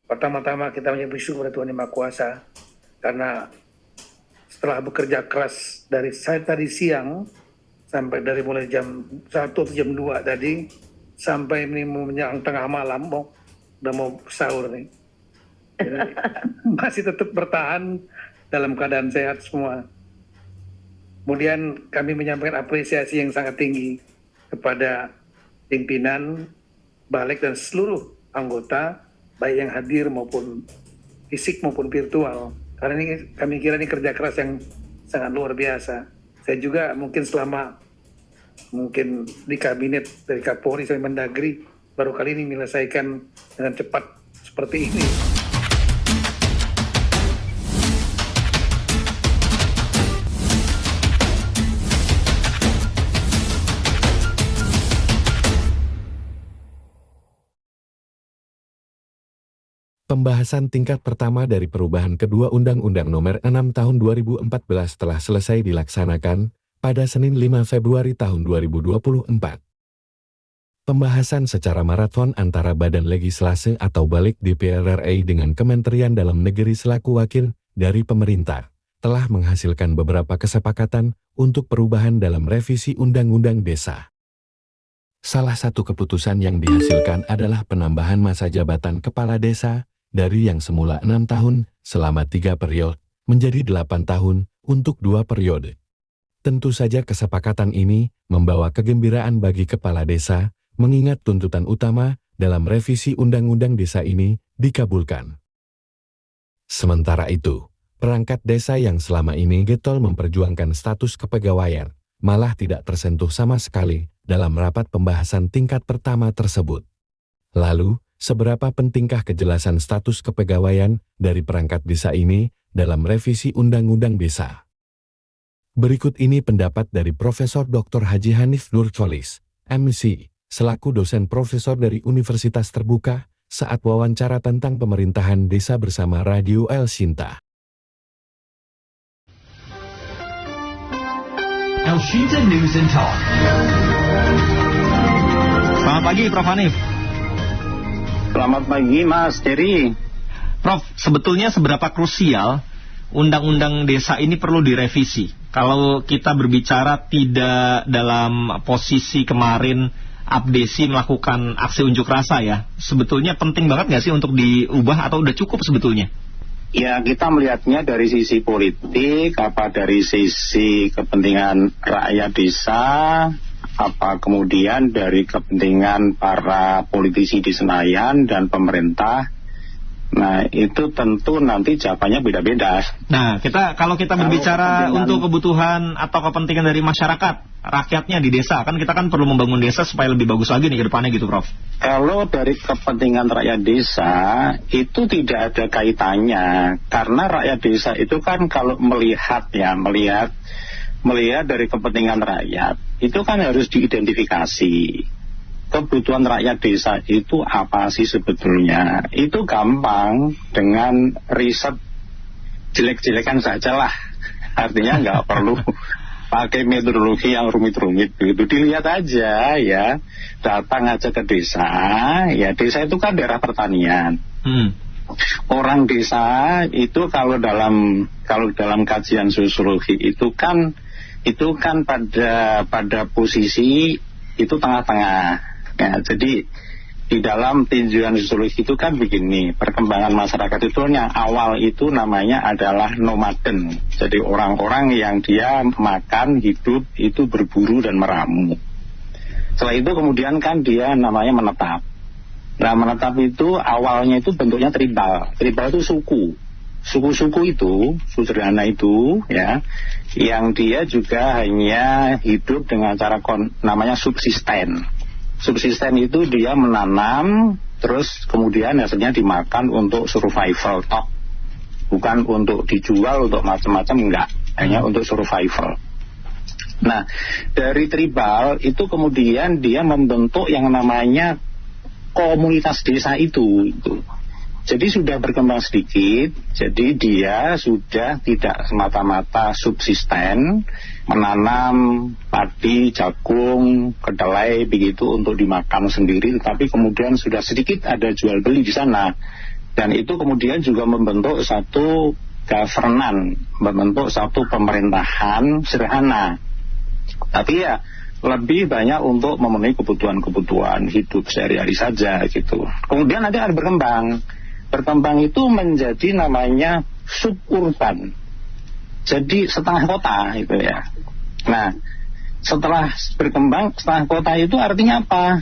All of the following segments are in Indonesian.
Pertama-tama kita bersyukur kepada Tuhan Yang Maha Kuasa, karena setelah bekerja keras dari saya tadi siang, sampai dari mulai jam 1 atau jam 2 tadi, sampai ini mau menjelang tengah malam, udah mau sahur nih. Jadi, masih tetap bertahan dalam keadaan sehat semua. Kemudian kami menyampaikan apresiasi yang sangat tinggi kepada pimpinan, balik dan seluruh anggota, baik yang hadir maupun fisik maupun virtual. Karena ini kami kira ini kerja keras yang sangat luar biasa. Saya juga mungkin selama di kabinet dari Kapolri sampai Mendagri baru kali ini menyelesaikan dengan cepat seperti ini. Pembahasan tingkat pertama dari perubahan kedua Undang-Undang Nomor 6 Tahun 2014 telah selesai dilaksanakan pada Senin 5 Februari tahun 2024. Pembahasan secara maraton antara Badan Legislase atau Balik DPR RI dengan Kementerian Dalam Negeri selaku wakil dari pemerintah telah menghasilkan beberapa kesepakatan untuk perubahan dalam revisi Undang-Undang Desa. Salah satu keputusan yang dihasilkan adalah penambahan masa jabatan kepala desa dari yang semula 6 tahun selama 3 periode menjadi 8 tahun untuk 2 periode. Tentu saja kesepakatan ini membawa kegembiraan bagi kepala desa, mengingat tuntutan utama dalam revisi Undang-Undang Desa ini dikabulkan. Sementara itu, perangkat desa yang selama ini getol memperjuangkan status kepegawaian, malah tidak tersentuh sama sekali dalam rapat pembahasan tingkat pertama tersebut. Lalu, seberapa pentingkah kejelasan status kepegawaian dari perangkat desa ini dalam revisi Undang-Undang Desa? Berikut ini pendapat dari Profesor Dr. Haji Hanif Nurcholis, MC, selaku dosen profesor dari Universitas Terbuka, saat wawancara tentang pemerintahan desa bersama Radio El Shinta. El Shinta News and Talk. Selamat pagi, Prof. Hanif. Selamat pagi, Mas Jerry. Prof, sebetulnya seberapa krusial Undang-Undang Desa ini perlu direvisi? Kalau kita berbicara tidak dalam posisi kemarin Abdesi melakukan aksi unjuk rasa ya, sebetulnya penting banget nggak sih untuk diubah atau udah cukup sebetulnya? Ya, kita melihatnya dari sisi politik, dari sisi kepentingan rakyat desa, kemudian dari kepentingan para politisi di Senayan dan pemerintah. Nah, itu tentu nanti jawabannya beda-beda. Nah, kalau kita berbicara untuk kebutuhan atau kepentingan dari masyarakat, rakyatnya di desa, kan kita kan perlu membangun desa supaya lebih bagus lagi nih ke depannya gitu, Prof. Kalau dari kepentingan rakyat desa, itu tidak ada kaitannya. Karena rakyat desa itu kan kalau melihat dari kepentingan rakyat, itu kan harus diidentifikasi. Kebutuhan rakyat desa itu apa sih sebetulnya? Itu gampang dengan riset jelek-jelekan saja lah. Artinya nggak perlu pakai metodologi yang rumit-rumit begitu. Dilihat aja ya, datang aja ke desa. Ya, desa itu kan daerah pertanian. Orang desa itu kalau dalam kajian sosiologi itu kan pada posisi itu tengah-tengah. Ya, jadi di dalam tinjauan sosiologi itu kan begini, perkembangan masyarakat itu yang awal itu namanya adalah nomaden. Jadi orang-orang yang dia makan, hidup, itu berburu dan meramu. Setelah itu kemudian kan dia namanya menetap. Nah, menetap itu awalnya itu bentuknya tribal. Tribal itu suku. Suku-suku itu, sederhana itu, ya, yang dia juga hanya hidup dengan cara namanya subsisten. Subsisten itu dia menanam, terus kemudian hasilnya dimakan untuk survival tok. Bukan untuk dijual, untuk macam-macam, enggak. Hanya untuk survival. Nah, dari tribal itu kemudian dia membentuk yang namanya komunitas desa itu. Jadi sudah berkembang sedikit, jadi dia sudah tidak semata-mata subsisten, menanam padi, jagung, kedelai begitu untuk dimakan sendiri, tetapi kemudian sudah sedikit ada jual beli di sana. Dan itu kemudian juga membentuk satu governance, membentuk satu pemerintahan sederhana. Tapi ya lebih banyak untuk memenuhi kebutuhan-kebutuhan hidup sehari-hari saja gitu. Kemudian nanti akan berkembang. Berkembang itu menjadi namanya suburban. Jadi setengah kota gitu ya. Nah, setelah berkembang setengah kota itu artinya apa?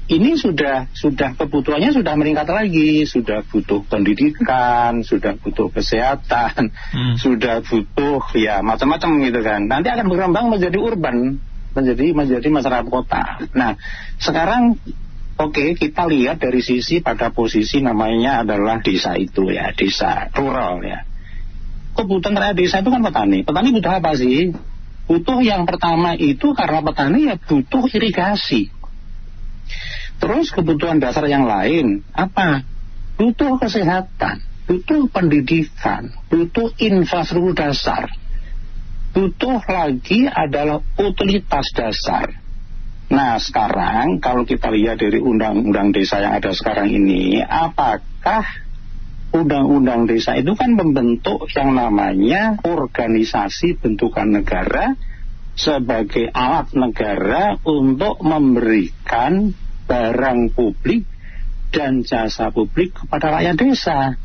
Ini sudah kebutuhannya sudah meningkat lagi, sudah butuh pendidikan, sudah butuh kesehatan, sudah butuh ya macam-macam gitu kan. Nanti akan berkembang menjadi urban, menjadi masyarakat kota. Nah, sekarang oke, kita lihat dari sisi pada posisi namanya adalah desa itu ya, desa rural ya. Kebutuhan rakyat desa itu kan petani. Petani butuh apa sih? Butuh yang pertama itu karena petani ya butuh irigasi. Terus kebutuhan dasar yang lain apa? Butuh kesehatan, butuh pendidikan, butuh infrastruktur dasar. Butuh lagi adalah utilitas dasar. Nah sekarang kalau kita lihat dari undang-undang desa yang ada sekarang ini, apakah undang-undang desa itu kan membentuk yang namanya organisasi bentukan negara sebagai alat negara untuk memberikan barang publik dan jasa publik kepada rakyat desa.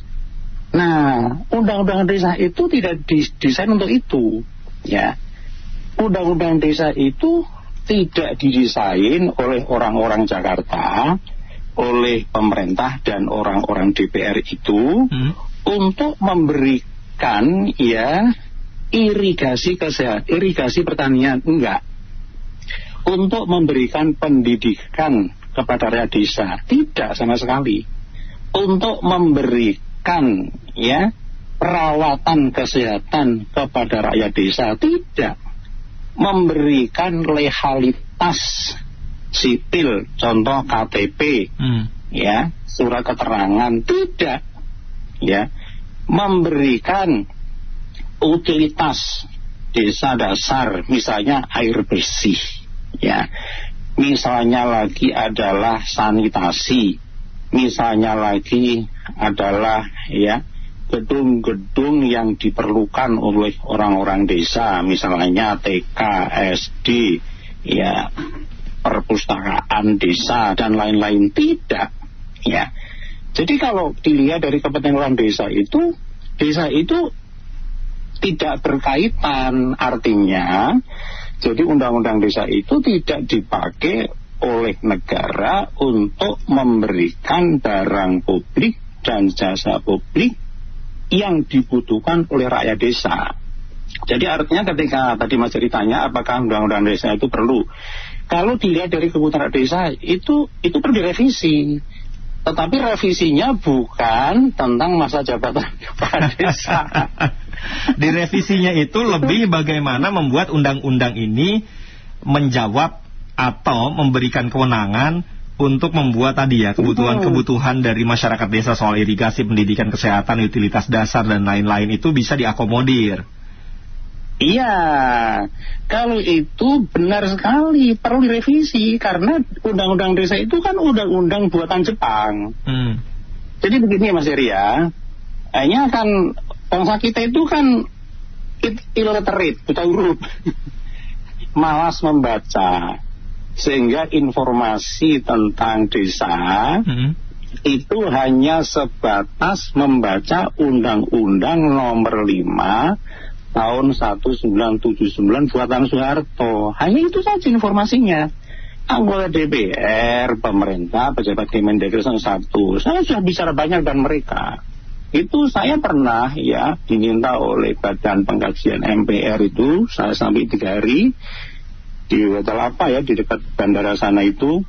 Nah, undang-undang desa itu tidak didesain untuk itu, ya. Undang-undang desa itu tidak didesain oleh orang-orang Jakarta, oleh pemerintah dan orang-orang DPR itu untuk memberikan ya irigasi kesehatan, irigasi pertanian, enggak. Untuk memberikan pendidikan kepada rakyat desa, tidak sama sekali. Untuk memberikan ya perawatan kesehatan kepada rakyat desa, tidak. Memberikan legalitas sipil, contoh KTP, ya, surat keterangan, tidak, ya, memberikan utilitas desa dasar, misalnya air bersih, ya, misalnya lagi adalah sanitasi, misalnya lagi adalah ya gedung-gedung yang diperlukan oleh orang-orang desa, misalnya TK, SD, ya, perpustakaan desa dan lain-lain, tidak, ya. Jadi kalau dilihat dari kepentingan orang desa itu tidak berkaitan, artinya jadi undang-undang desa itu tidak dipakai oleh negara untuk memberikan barang publik dan jasa publik yang dibutuhkan oleh rakyat desa. Jadi artinya ketika tadi Mas Jerry tanya apakah undang-undang desa itu perlu, kalau dilihat dari kebutuhan desa itu perlu direvisi. Tetapi revisinya bukan tentang masa jabatan kepala desa. Di revisinya itu lebih bagaimana membuat undang-undang ini menjawab atau memberikan kewenangan untuk membuat tadi ya kebutuhan-kebutuhan dari masyarakat desa soal irigasi, pendidikan, kesehatan, utilitas dasar dan lain-lain itu bisa diakomodir. Iya, kalau itu benar sekali perlu direvisi karena undang-undang desa itu kan undang-undang buatan Jepang. Jadi begini Mas Jerry ya, hanya kan bangsa kita itu kan illiterate, buta huruf, malas membaca, sehingga informasi tentang desa itu hanya sebatas membaca Undang-Undang Nomor 5 tahun 1979 buatan Soeharto. Hanya itu saja informasinya. Anggota DPR, pemerintah, pejabat Kemendagri 1, saya sudah bicara banyak dengan mereka. Itu saya pernah ya diminta oleh Badan Pengkajian MPR itu, saya sampai 3 hari di hotel apa ya di dekat bandara sana itu.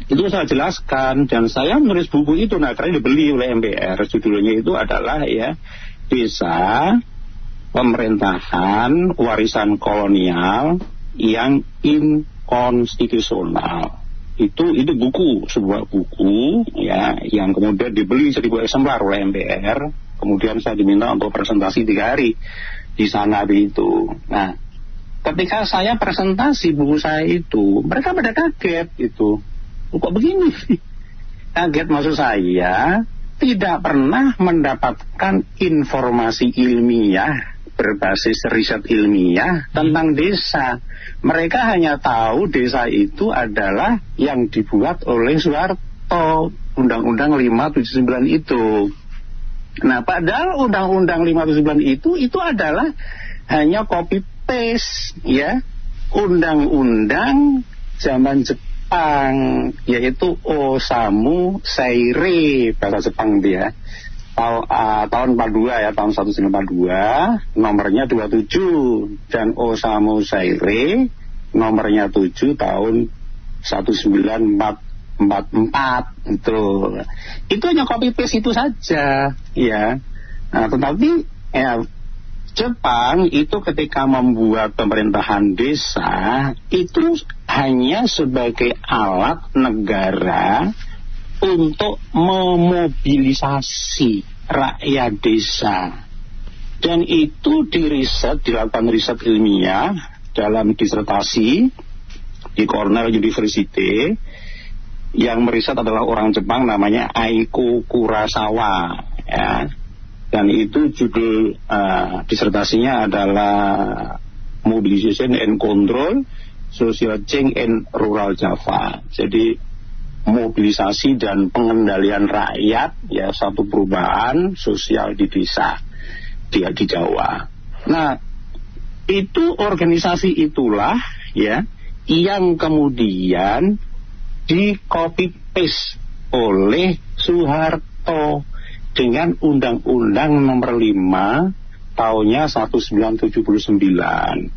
Itu saya jelaskan dan saya menulis buku itu, nah karena dibeli oleh MPR, judulnya itu adalah ya Desa Pemerintahan Warisan Kolonial yang Inkonstitusional. Itu buku, sebuah buku ya yang kemudian dibeli 1000 eksemplar oleh MPR. Kemudian saya diminta untuk presentasi 3 hari di sana itu. Nah, ketika saya presentasi buku saya itu, mereka pada kaget itu. Kok begini? Kaget maksud saya, tidak pernah mendapatkan informasi ilmiah berbasis riset ilmiah tentang desa. Mereka hanya tahu desa itu adalah yang dibuat oleh Soeharto, Undang-Undang 579 itu. Nah, padahal Undang-Undang 579 itu adalah hanya copy paste, ya, undang-undang zaman Jepang, yaitu Osamu Seirei bahasa Jepang dia. Tahun 42 ya, tahun 1942, nomornya 27, dan Osamu Seirei nomornya 7 tahun 1944 itu hanya copy paste itu saja, ya. Nah, tetapi ya, Jepang itu ketika membuat pemerintahan desa itu hanya sebagai alat negara untuk memobilisasi rakyat desa, dan itu dilakukan riset ilmiah dalam disertasi di Cornell University. Yang meriset adalah orang Jepang namanya Aiko Kurosawa, ya. Dan itu judul disertasinya adalah Mobilization and Control Social Change in Rural Java. Jadi mobilisasi dan pengendalian rakyat, ya, satu perubahan sosial di desa di Jawa. Nah, itu organisasi itulah, ya, yang kemudian di copy paste oleh Soeharto dengan Undang-Undang nomor 5 tahunnya 1979.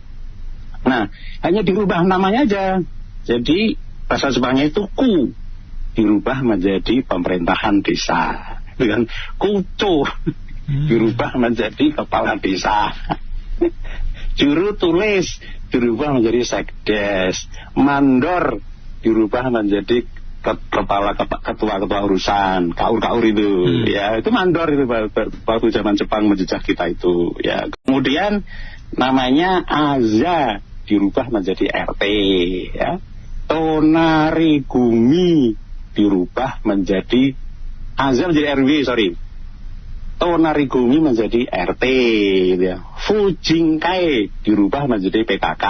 Nah, hanya dirubah namanya aja. Jadi bahasa Jepangnya itu ku, dirubah menjadi pemerintahan desa, dengan kuco dirubah menjadi kepala desa. Juru tulis dirubah menjadi sekdes, mandor dirubah menjadi ketua urusan, kaur itu, ya, itu mandor itu waktu zaman Jepang menjajah kita itu, ya. Kemudian namanya Aza dirubah menjadi RT, ya. Tonarigumi dirubah menjadi Azam menjadi RW, Tonarigumi menjadi RT, gitu ya. Fujinkai dirubah menjadi PKK,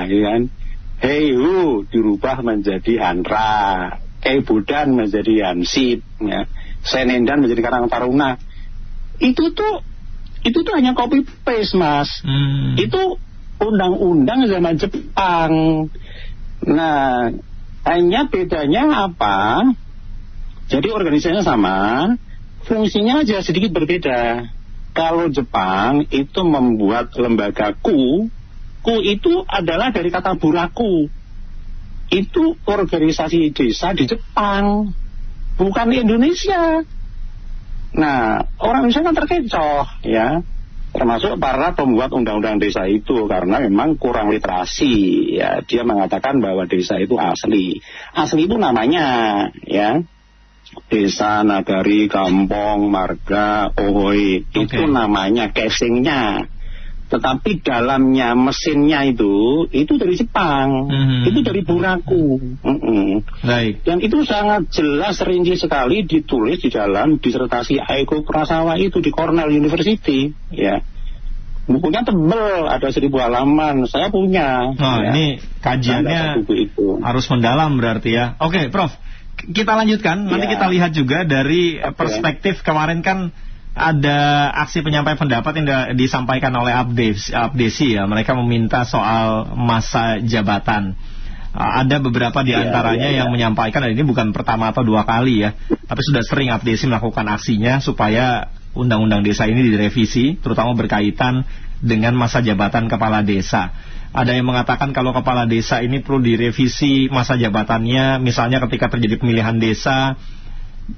gitu kan. Heihu dirubah menjadi Hanra, Keibudan menjadi Hansip, ya. Senendan menjadi Karang Taruna. Itu tuh hanya copy paste, Mas. Itu undang-undang zaman Jepang. Nah, hanya bedanya apa? Jadi organisasinya sama, fungsinya aja sedikit berbeda. Kalau Jepang itu membuat lembaga ku itu adalah dari kata buraku. Itu organisasi desa di Jepang, bukan di Indonesia. Nah, orang Indonesia kan terkecoh, ya, termasuk para pembuat undang-undang desa itu, karena memang kurang literasi, ya. Dia mengatakan bahwa desa itu asli itu namanya, ya, desa, nagari, kampung, marga, ohoi, itu namanya casingnya. Tetapi dalamnya mesinnya itu dari Jepang, itu dari buraku. Baik. Dan itu sangat jelas, rinci sekali ditulis di dalam disertasi Aiko Kurosawa itu di Cornell University, ya. Bukunya tebel, ada 1000 halaman. Saya punya. Oh, ya. Ini kajiannya harus mendalam berarti, ya. Oke, Prof. Kita lanjutkan. Nanti kita lihat juga dari perspektif kemarin kan ada aksi penyampaian pendapat yang disampaikan oleh Abdesi, ya. Mereka meminta soal masa jabatan. Ada beberapa di antaranya yang menyampaikan, dan ini bukan pertama atau dua kali, ya, tapi sudah sering Abdesi melakukan aksinya supaya undang-undang desa ini direvisi, terutama berkaitan dengan masa jabatan kepala desa. Ada yang mengatakan kalau kepala desa ini perlu direvisi masa jabatannya, misalnya ketika terjadi pemilihan desa,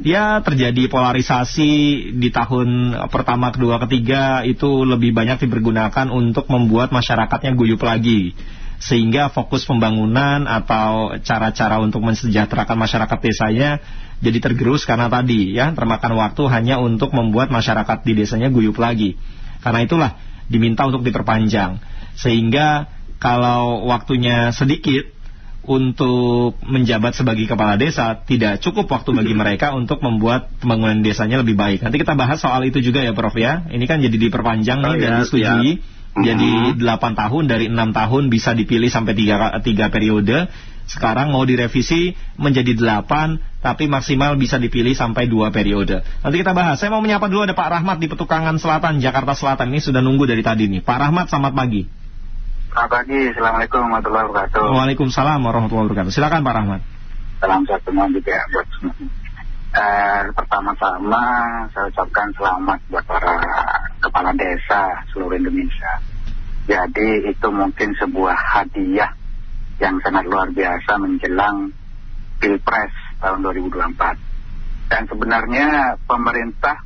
ya, terjadi polarisasi di tahun pertama, kedua, ketiga, itu lebih banyak dipergunakan untuk membuat masyarakatnya guyup lagi, sehingga fokus pembangunan atau cara-cara untuk mensejahterakan masyarakat desanya jadi tergerus karena tadi, ya, termakan waktu hanya untuk membuat masyarakat di desanya guyup lagi. Karena itulah diminta untuk diperpanjang, sehingga kalau waktunya sedikit untuk menjabat sebagai kepala desa, tidak cukup waktu bagi mereka untuk membuat pembangunan desanya lebih baik. Nanti kita bahas soal itu juga ya Prof ya. Ini kan jadi diperpanjang nih dan disetujui. Jadi 8 tahun dari 6 tahun bisa dipilih sampai 3 periode. Sekarang mau direvisi menjadi 8, tapi maksimal bisa dipilih sampai 2 periode. Nanti kita bahas. Saya mau menyapa dulu ada Pak Rahmat di Petukangan Selatan, Jakarta Selatan. Ini sudah nunggu dari tadi nih. Pak Rahmat, selamat pagi. Selamat pagi, Assalamualaikum warahmatullahi wabarakatuh. Waalaikumsalam warahmatullahi wabarakatuh. Silakan Pak Rahmat. Salam sehat semua juga buat semua. Pertama-tama saya ucapkan selamat buat para kepala desa seluruh Indonesia. Jadi itu mungkin sebuah hadiah yang sangat luar biasa menjelang Pilpres tahun 2024. Dan sebenarnya pemerintah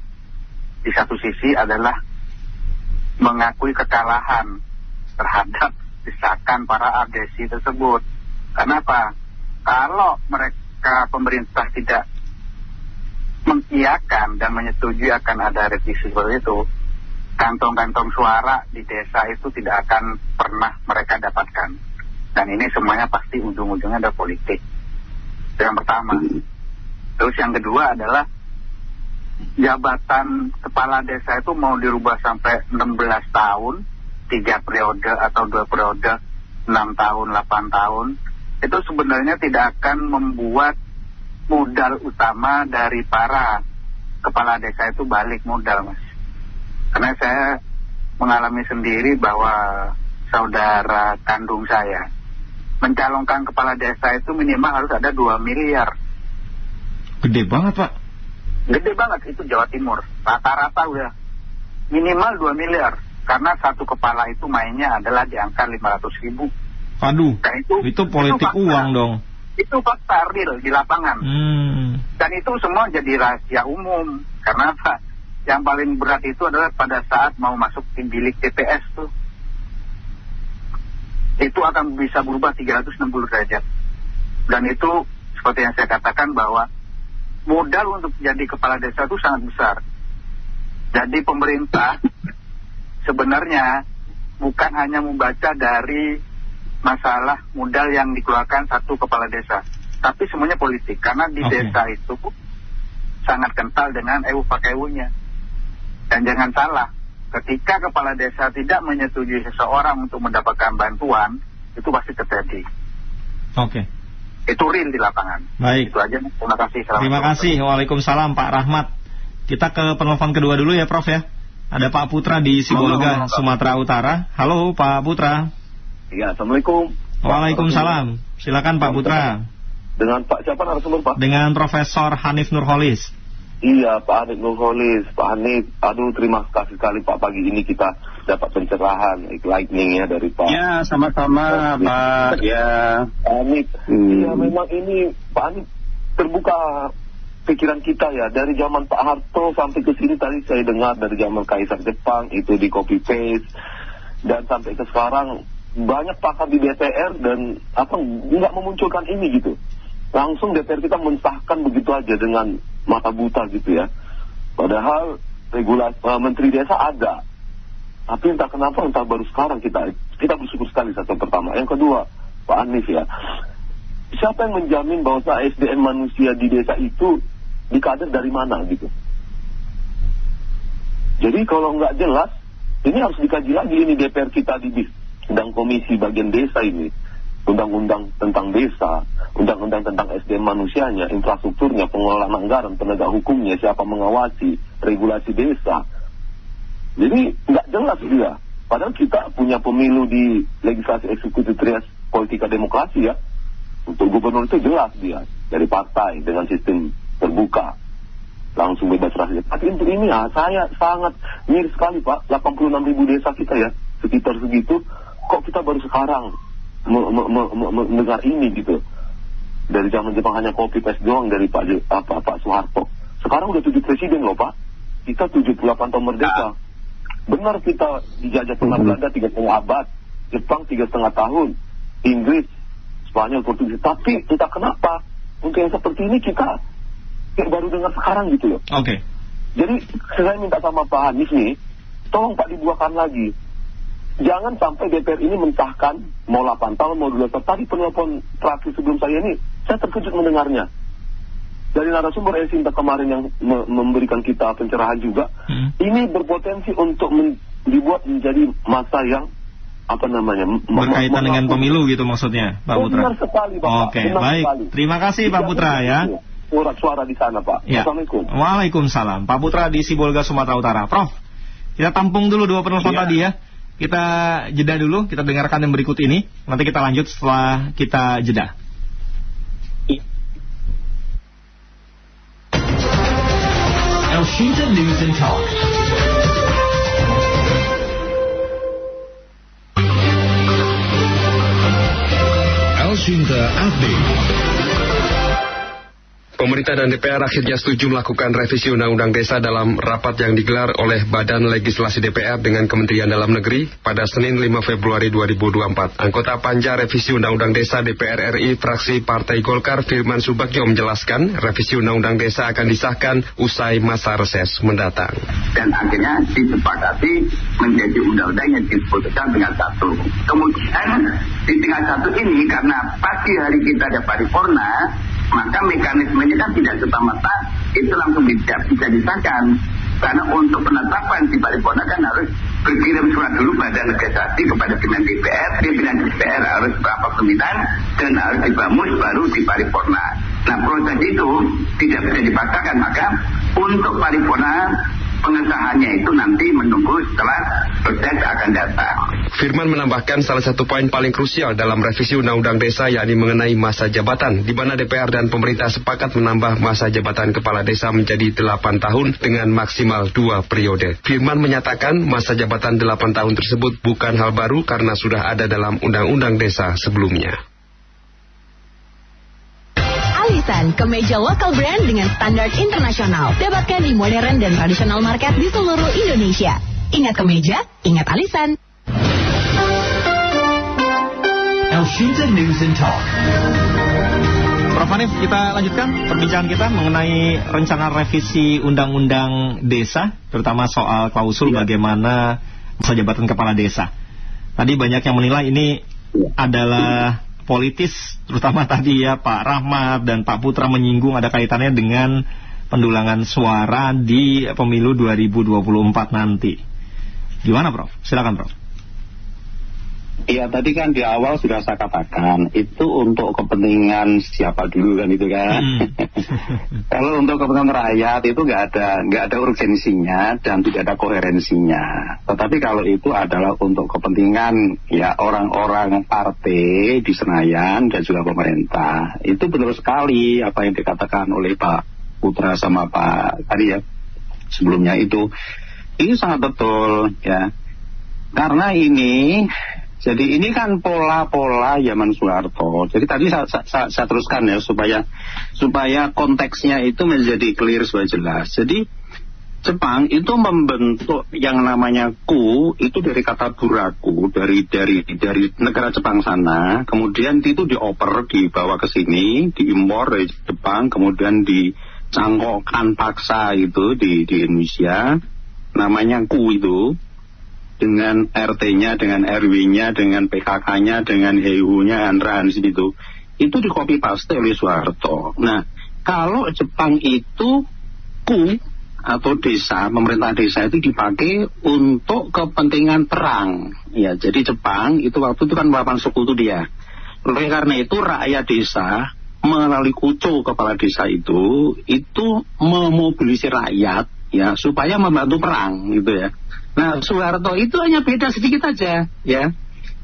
di satu sisi adalah mengakui kekalahan terhadap desakan para abdesi tersebut. Kenapa? Kalau mereka pemerintah tidak mengiyakan dan menyetujui akan ada revisi seperti itu, kantong-kantong suara di desa itu tidak akan pernah mereka dapatkan. Dan ini semuanya pasti ujung-ujungnya ada politik. Itu yang pertama. Terus yang kedua adalah jabatan kepala desa itu mau dirubah sampai 16 tahun, 3 periode atau 2 periode, 6 tahun, 8 tahun. Itu sebenarnya tidak akan membuat modal utama dari para kepala desa itu balik modal, Mas. Karena saya mengalami sendiri bahwa saudara kandung saya mencalonkan kepala desa itu minimal harus ada 2 miliar. Gede banget Pak. Gede banget, itu Jawa Timur. Rata-rata udah minimal 2 miliar. Karena satu kepala itu mainnya adalah di angka 500.000. Waduh, Dan itu politik fakta. uang dong. Itu fakta real di lapangan. Dan itu semua jadi rahasia umum. Karena apa? Yang paling berat itu adalah pada saat mau masuk di bilik TPS tuh. Itu akan bisa berubah 360 derajat. Dan itu seperti yang saya katakan bahwa modal untuk jadi kepala desa itu sangat besar. Jadi pemerintah sebenarnya bukan hanya membaca dari masalah modal yang dikeluarkan satu kepala desa, tapi semuanya politik. Karena di desa itu sangat kental dengan pakewunya. Dan jangan salah, ketika kepala desa tidak menyetujui seseorang untuk mendapatkan bantuan, itu pasti terjadi. Itu real di lapangan. Baik. Itu aja. Terima kasih. Terima kasih. Waalaikumsalam Pak Rahmat. Kita ke penelpon kedua dulu ya Prof ya. Ada Pak Putra di Sibolga, Sumatera Utara. Halo Pak Putra. Ya, Assalamualaikum. Waalaikumsalam. Silakan Pak Putra. Dengan Pak siapa narasumber Pak? Dengan Profesor Hanif Nurholis. Iya, Pak Hanif Nurholis. Pak Hanif, aduh terima kasih sekali Pak, pagi ini kita dapat pencerahan lightning ya dari Pak. Ya, sama-sama Pak. Ya. Pak Hanif, iya memang ini Pak Hanif terbuka pikiran kita ya, dari zaman Pak Harto sampai ke sini. Tadi saya dengar dari zaman Kaisar Jepang itu di copy paste, dan sampai ke sekarang banyak pakar di DPR dan nggak memunculkan ini gitu. Langsung DPR kita mensahkan begitu aja dengan mata buta gitu ya. Padahal menteri desa ada, tapi entah kenapa entah baru sekarang kita bersyukur sekali. Satu pertama. Yang kedua Pak Hanif ya, siapa yang menjamin bahwa SDM manusia di desa itu dikader dari mana gitu. Jadi kalau nggak jelas, ini harus dikaji lagi ini DPR kita di sedang komisi bagian desa ini, undang-undang tentang desa, undang-undang tentang SDM manusianya, infrastrukturnya, pengelolaan anggaran, penegak hukumnya, siapa mengawasi, regulasi desa. Jadi nggak jelas dia. Padahal kita punya pemilu di legislasi eksekutif trias politika demokrasi ya. Untuk gubernur itu jelas dia dari partai dengan sistem terbuka, langsung bebas rahasia. Tapi untuk ini ya saya sangat miris sekali Pak. 86.000 desa kita ya, sekitar segitu. Kok kita baru sekarang mendengar ini gitu. Dari zaman Jepang hanya copy paste doang dari Pak Soeharto. Sekarang udah 7 presiden loh Pak. Kita 78 tahun merdeka. Benar kita dijajah pernah Belanda 3,5 abad, Jepang 3,5 tahun, Inggris, Spanyol, Portugis. Tapi entah kenapa untuk yang seperti ini kita baru dengar sekarang gitu loh. Jadi saya minta sama Pak Hanif nih, tolong Pak dibuahkan lagi jangan sampai DPR ini mensahkan mau 8 tahun, mau 2 tahun. Tadi penelpon terakhir sebelum saya ini, saya terkejut mendengarnya. Dari narasumber Elsinta kemarin yang memberikan kita pencerahan juga, ini berpotensi untuk dibuat menjadi masa yang berkaitan dengan pemilu gitu maksudnya, Pak Putra. Benar sekali, Pak. Oke, baik. Sekali. Terima kasih Pak Putra ya. Suara di sana, Pak. Ya. Assalamualaikum. Waalaikumsalam. Pak Putra di Sibolga, Sumatera Utara. Prof, kita tampung dulu 2 penelpon tadi ya. Kita jeda dulu, kita dengarkan yang berikut ini. Nanti kita lanjut setelah kita jeda. Elshinta News and Talk. Elshinta Update. Pemerintah dan DPR akhirnya setuju melakukan revisi Undang-Undang Desa dalam rapat yang digelar oleh Badan Legislasi DPR dengan Kementerian Dalam Negeri pada Senin 5 Februari 2024. Anggota Panja Revisi Undang-Undang Desa DPR RI fraksi Partai Golkar Firman Subagio menjelaskan revisi Undang-Undang Desa akan disahkan usai masa reses mendatang. Dan akhirnya disepakati menjadi undang-undang yang diputuskan tinggal 1. Kemudian di tinggal 1 ini karena pagi hari kita ada paripurna, maka mekanismenya kan tidak serta-merta itu langsung bisa disahkan. Karena untuk penetapan di paripurna kan harus berkirim surat dulu Badan Legislasi kepada pimpinan DPR, pimpinan DPR harus berapa pemilihan dan harus dibamus baru di paripurna. Nah, proses itu tidak bisa dipaksakan, maka untuk paripurna pengesahannya itu nanti menunggu setelah proses akan datang. Firman menambahkan salah satu poin paling krusial dalam revisi Undang-Undang Desa yakni mengenai masa jabatan, di mana DPR dan pemerintah sepakat menambah masa jabatan kepala desa menjadi 8 tahun dengan maksimal 2 periode. Firman menyatakan masa jabatan 8 tahun tersebut bukan hal baru karena sudah ada dalam Undang-Undang Desa sebelumnya. Alisan, kemeja lokal brand dengan standar internasional. Dapatkan di modern dan tradisional market di seluruh Indonesia. Ingat kemeja, ingat Alisan. Elshinta News and Talk. Prof Hanif, kita lanjutkan perbincangan kita mengenai rencana revisi Undang-Undang Desa, terutama soal klausul bagaimana masa jabatan kepala desa. Tadi banyak yang menilai ini adalah politis, terutama tadi ya Pak Rahmat dan Pak Putra menyinggung ada kaitannya dengan pendulangan suara di pemilu 2024 nanti. Gimana Prof? Silakan Prof. Iya, tadi kan di awal sudah saya katakan itu untuk kepentingan siapa dulu kan itu kan. Kalau untuk kepentingan rakyat itu nggak ada urgensinya dan tidak ada koherensinya. Tetapi kalau itu adalah untuk kepentingan ya orang-orang partai di Senayan dan juga pemerintah, itu benar sekali apa yang dikatakan oleh Pak Putra sama Pak tadi ya sebelumnya itu sangat betul ya. Karena jadi ini kan pola-pola zaman Soeharto. Jadi tadi saya teruskan ya supaya konteksnya itu menjadi clear supaya jelas. Jadi Jepang itu membentuk yang namanya ku itu dari kata buraku dari negara Jepang sana. Kemudian itu dioper dibawa ke sini, diimpor dari Jepang, kemudian dicangkokkan paksa itu di Indonesia. Namanya ku itu. Dengan RT-nya, dengan RW-nya, dengan PKK-nya, dengan EU-nya, Andra Hansin itu di copy paste oleh Soeharto. Nah, kalau Jepang itu ku atau desa, pemerintah desa itu dipakai untuk kepentingan perang. Ya, jadi Jepang itu waktu itu kan melawan sekutu dia. Oleh karena itu rakyat desa melalui kucu kepala desa itu memobilisir rakyat ya supaya membantu perang gitu ya. Nah, Soeharto itu hanya beda sedikit aja, ya.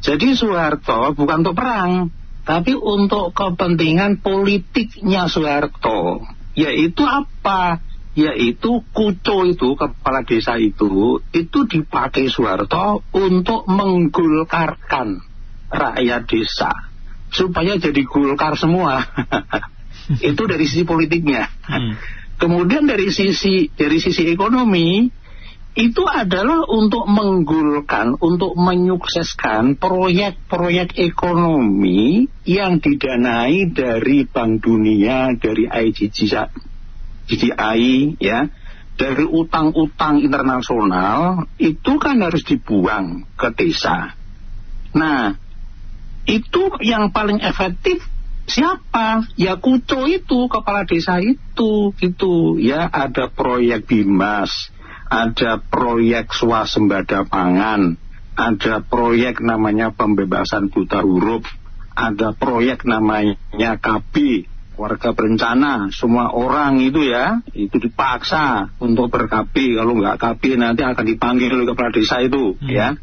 Jadi Soeharto bukan untuk perang, tapi untuk kepentingan politiknya Soeharto. Yaitu apa? Yaitu kuco itu, kepala desa itu dipakai Soeharto untuk menggulkarkan rakyat desa. Supaya jadi gulkar semua. Itu dari sisi politiknya. Kemudian dari sisi ekonomi, itu adalah untuk menggulkan, untuk menyukseskan proyek-proyek ekonomi yang didanai dari Bank Dunia, dari IGGI, ya, dari utang-utang internasional itu kan harus dibuang ke desa. Nah, itu yang paling efektif siapa? Ya Kuco itu, kepala desa itu, gitu ya. Ada proyek Bimas, ada proyek swasembada pangan, ada proyek namanya pembebasan buta huruf, ada proyek namanya KB, warga berencana. Semua orang itu ya, itu dipaksa untuk ber-KB. Kalau nggak KB nanti akan dipanggil oleh kepala desa itu, ya.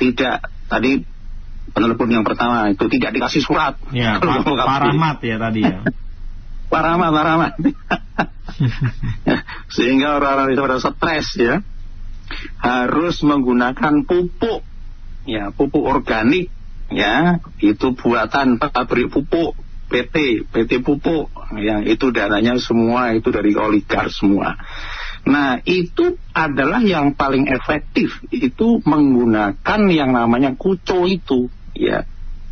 Tidak, tadi penelpon yang pertama itu tidak dikasih surat. Ya, Pak Rahmat ya tadi ya. Pak Rahmat. Sehingga orang-orang itu pada stres ya. Harus menggunakan pupuk, ya, pupuk organik, ya, itu buatan pabrik pupuk. PT Pupuk, yang itu dananya semua itu dari oligark semua. Nah, itu adalah yang paling efektif, itu menggunakan yang namanya Kuco itu, ya,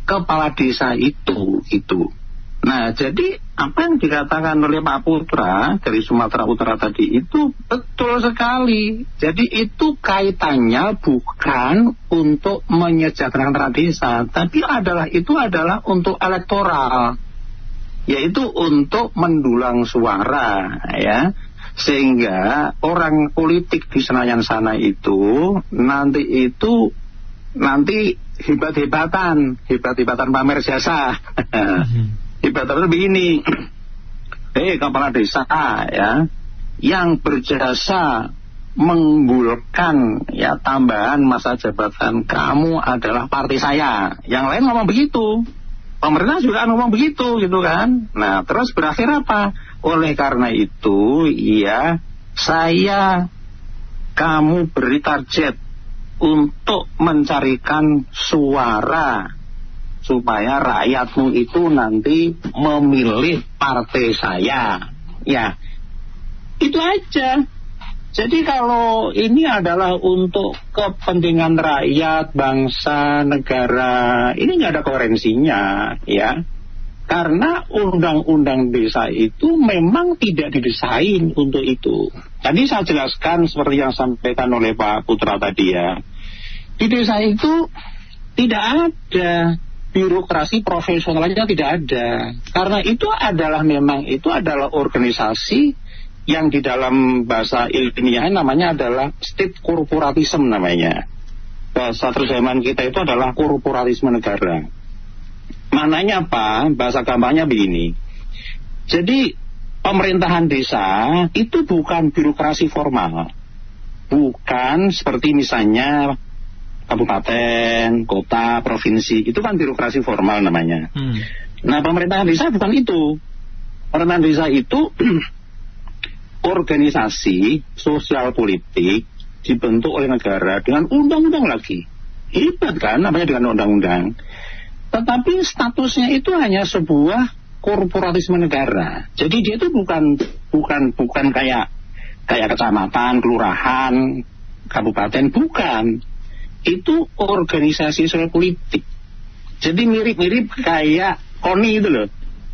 kepala desa itu. Nah, jadi apa yang dikatakan oleh Pak Putra dari Sumatera Utara tadi itu betul sekali. Jadi itu kaitannya bukan untuk menyejahterakan desa, tapi itu adalah untuk elektoral, yaitu untuk mendulang suara, ya, sehingga orang politik di Senayan sana itu nanti hebat-hebatan pamer jasa. Hebat-hebatan begini, kepala desa ya, yang berjasa menggulirkan ya tambahan masa jabatan kamu adalah partai saya. Yang lain ngomong begitu. Pemerintah juga ngomong begitu gitu kan. Nah, terus berakhir apa? Oleh karena itu, ya, kamu beri target untuk mencarikan suara supaya rakyatmu itu nanti memilih partai saya. Ya, itu aja. Jadi kalau ini adalah untuk kepentingan rakyat, bangsa, negara, ini nggak ada koherensinya, ya. Karena undang-undang desa itu memang tidak didesain untuk itu. Tadi saya jelaskan seperti yang disampaikan oleh Pak Putra tadi ya. Di desa itu tidak ada birokrasi profesionalnya, tidak ada. Karena itu adalah organisasi yang di dalam bahasa ilmiah namanya adalah state corporatism namanya. Bahasa terjemahan kita itu adalah korporatisme negara. Maknanya apa? Bahasa gampangnya begini. Jadi pemerintahan desa itu bukan birokrasi formal. Bukan seperti misalnya kabupaten, kota, provinsi. Itu kan birokrasi formal namanya. Nah, pemerintahan desa bukan itu. Pemerintahan desa itu organisasi sosial politik dibentuk oleh negara dengan undang-undang lagi. Hebat kan namanya dengan undang-undang. Tetapi statusnya itu hanya sebuah korporatisme negara. Jadi dia itu bukan kayak kecamatan, kelurahan, kabupaten, bukan. Itu organisasi sosial politik. Jadi mirip-mirip kayak KONI itu loh,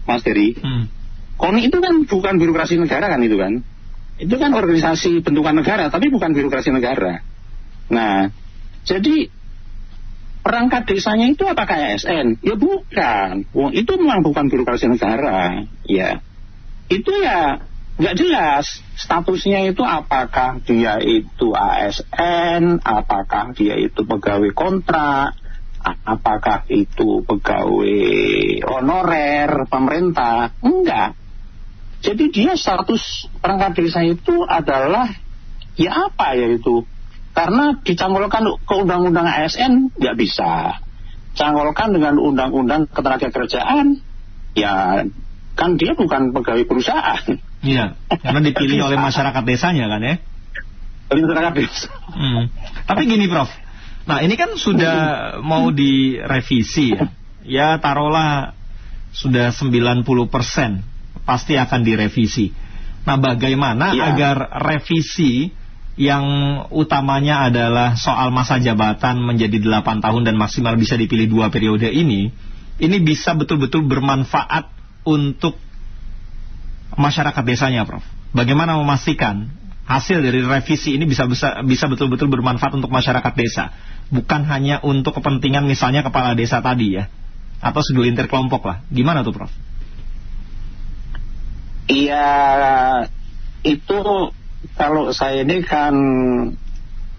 Mas Dery. KONI itu kan bukan birokrasi negara kan itu kan. Itu kan organisasi bentukan negara, tapi bukan birokrasi negara. Nah, jadi perangkat desanya itu apa kayak ASN? Ya bukan. Itu memang bukan birokrasi negara. Ya, itu ya nggak jelas statusnya itu, apakah dia itu ASN, apakah dia itu pegawai kontrak, apakah itu pegawai honorer pemerintah. Enggak. Jadi dia status perangkat desa itu adalah ya apa ya itu, karena dicangkolkan ke undang-undang ASN nggak bisa, cangkolkan dengan undang-undang ketenagakerjaan, ya kan dia bukan pegawai perusahaan. Iya, karena dipilih oleh masyarakat desanya kan ya. Oleh masyarakat desa. Tapi gini Prof, nah ini kan sudah mau direvisi ya. Ya taruhlah sudah 90% pasti akan direvisi. Nah bagaimana agar revisi yang utamanya adalah soal masa jabatan menjadi 8 tahun dan maksimal bisa dipilih 2 periode ini bisa betul-betul bermanfaat untuk masyarakat desanya, Prof. Bagaimana memastikan hasil dari revisi ini bisa betul-betul bermanfaat untuk masyarakat desa, bukan hanya untuk kepentingan misalnya kepala desa tadi ya, atau segelintir kelompok lah. Gimana tuh Prof? Iya, itu kalau saya ini kan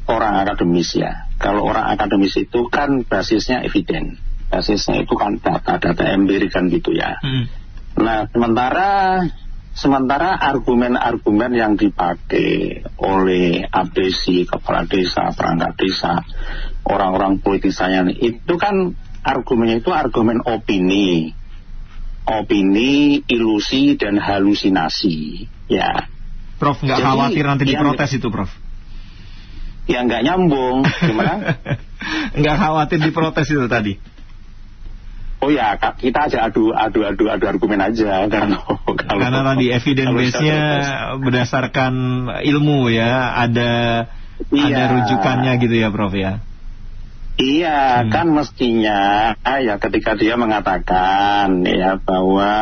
orang akademis ya. Kalau orang akademis itu kan basisnya eviden, basisnya itu kan data empirik kan gitu ya. Nah, sementara argumen-argumen yang dipakai oleh abdesi, kepala desa, perangkat desa, orang-orang politisanya itu kan argumennya itu argumen opini, ilusi dan halusinasi, ya. Prof, nggak khawatir nanti diprotes itu, Prof? Ya nggak nyambung, gimana? Nggak khawatir diprotes itu tadi? Oh ya, kita aja adu argumen aja karena tadi evidence base-nya berdasarkan ilmu ya, ada rujukannya gitu ya, Prof ya. Iya, kan mestinya ya ketika dia mengatakan ya bahwa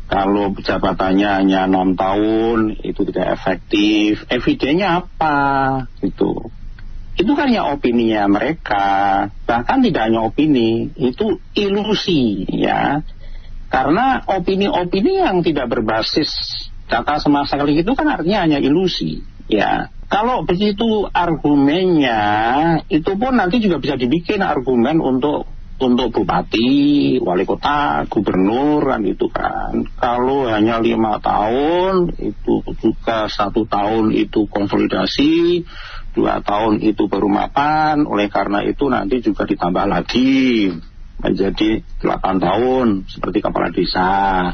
kalau jabatannya hanya 6 tahun itu tidak efektif, evidennya apa gitu. Itu kan ya opininya mereka, bahkan tidak hanya opini, itu ilusi ya. Karena opini-opini yang tidak berbasis data sama sekali itu kan artinya hanya ilusi ya. Kalau begitu argumennya, itu pun nanti juga bisa dibikin argumen untuk bupati, wali kota, gubernur kan itu kan. Kalau hanya 5 tahun, itu juga 1 tahun itu konsolidasi, 2 tahun itu baru mapan. Oleh karena itu nanti juga ditambah lagi menjadi 8 tahun seperti kepala desa.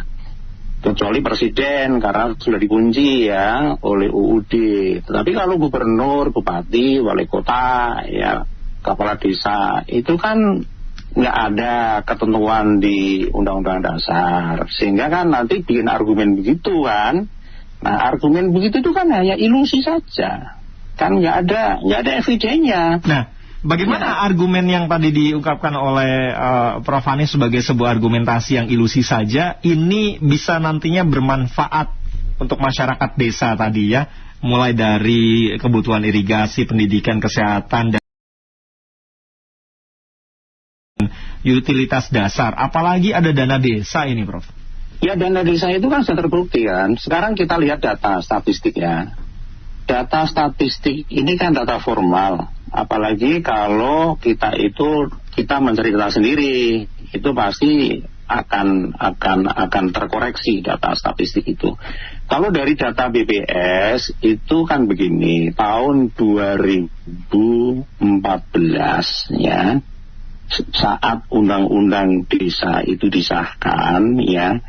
Kecuali presiden karena sudah dikunci ya oleh UUD. Tetapi kalau gubernur, bupati, wali kota, ya kepala desa itu kan nggak ada ketentuan di Undang-Undang Dasar, sehingga kan nanti bikin argumen begitu kan. Nah argumen begitu itu kan hanya ilusi saja, kan nggak ada evidennya. Nah, bagaimana argumen yang tadi diungkapkan oleh Prof Hanis sebagai sebuah argumentasi yang ilusi saja, ini bisa nantinya bermanfaat untuk masyarakat desa tadi ya, mulai dari kebutuhan irigasi, pendidikan, kesehatan, dan utilitas dasar, apalagi ada dana desa ini, Prof? Ya, dana desa itu kan sudah terbukti kan. Sekarang kita lihat data statistik ya. Data statistik ini kan data formal. Apalagi kalau kita mencari data sendiri, itu pasti akan terkoreksi data statistik itu. Kalau dari data BPS itu kan begini, tahun 2014 ya, saat undang-undang desa itu disahkan ya,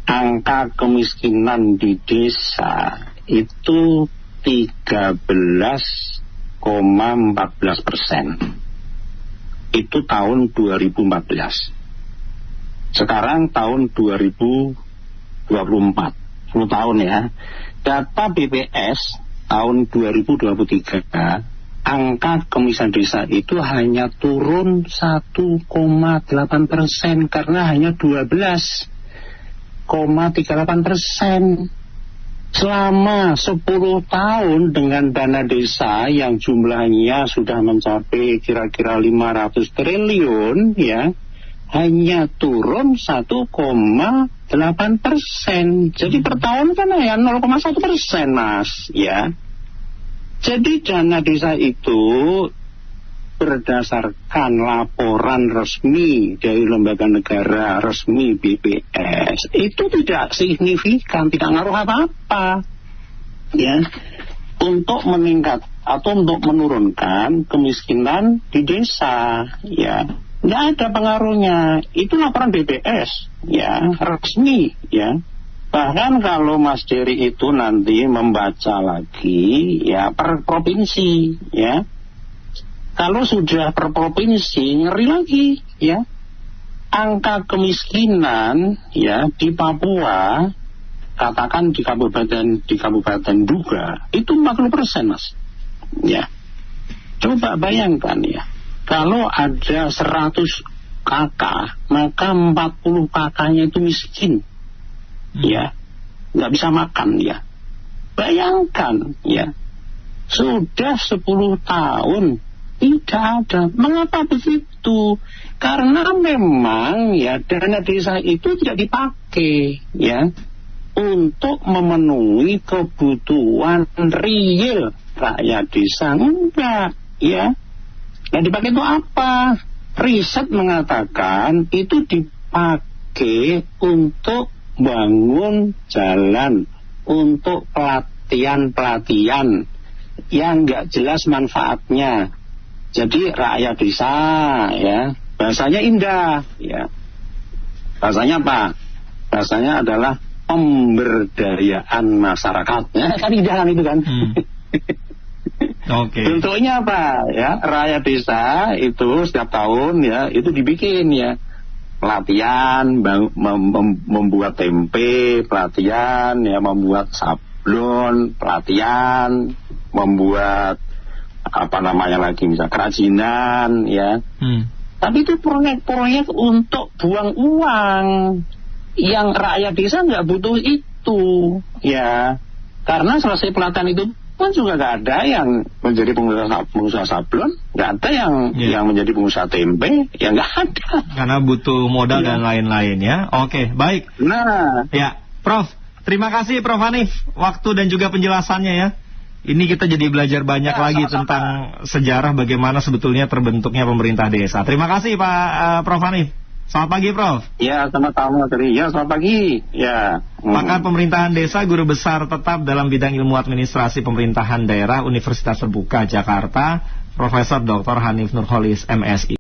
angka kemiskinan di desa itu 13,14%. Itu tahun 2014. Sekarang tahun 2024, 10 tahun ya. Data BPS tahun 2023, angka kemiskinan desa itu hanya turun 1,8% karena hanya 12,38%. Selama 10 tahun dengan dana desa yang jumlahnya sudah mencapai kira-kira 500 triliun ya, hanya turun 1,8%. Jadi per tahun kan hanya 0,1% Mas ya. Jadi dana desa itu berdasarkan laporan resmi dari lembaga negara resmi BPS itu tidak signifikan, tidak ngaruh apa-apa ya untuk meningkat atau untuk menurunkan kemiskinan di desa ya, nggak ada pengaruhnya. Itu laporan BPS ya, resmi ya. Bahkan kalau Mas Dery itu nanti membaca lagi ya per provinsi ya, kalau sudah per provinsi ngeri lagi ya. Angka kemiskinan ya di Papua, katakan di kabupaten Duga itu 40% Mas ya. Coba bayangkan ya, kalau ada 100 kakak maka 40 kakaknya itu miskin ya, nggak bisa makan ya. Bayangkan ya, sudah 10 tahun tidak ada. Mengapa begitu? Karena memang ya dana desa itu tidak dipakai ya untuk memenuhi kebutuhan real rakyat desa. Enggak ya. Yang dipakai itu apa? Riset mengatakan itu dipakai untuk bangun jalan, untuk pelatihan-pelatihan yang nggak jelas manfaatnya. Jadi rakyat desa ya, bahasanya indah ya. Bahasanya apa? Bahasanya adalah pemberdayaan masyarakat. Ya, kan indah kan itu kan. Oke. Bentuknya apa ya? Rakyat desa itu setiap tahun ya itu dibikin ya pelatihan, membuat tempe, pelatihan ya, membuat sablon, pelatihan, membuat apa namanya lagi misal kerajinan ya. Tapi itu proyek-proyek untuk buang uang yang rakyat desa nggak butuh itu ya. Karena selesai pelatihan itu pun juga nggak ada yang menjadi pengusaha sablon, nggak ada yang menjadi pengusaha tempe, ya nggak ada. Karena butuh modal dan lain-lain ya. Oke, baik. Nah, ya, Prof. Terima kasih Prof Hanif waktu dan juga penjelasannya ya. Ini kita jadi belajar banyak lagi tentang sejarah bagaimana sebetulnya terbentuknya pemerintah desa. Terima kasih Pak Prof Hanif. Selamat pagi Prof. Ya, sama-sama tadi. Ya, selamat pagi. Ya. Pakar Pemerintahan Desa, Guru Besar Tetap dalam bidang Ilmu Administrasi Pemerintahan Daerah Universitas Terbuka Jakarta, Profesor Dr. Hanif Nurholis, MSI.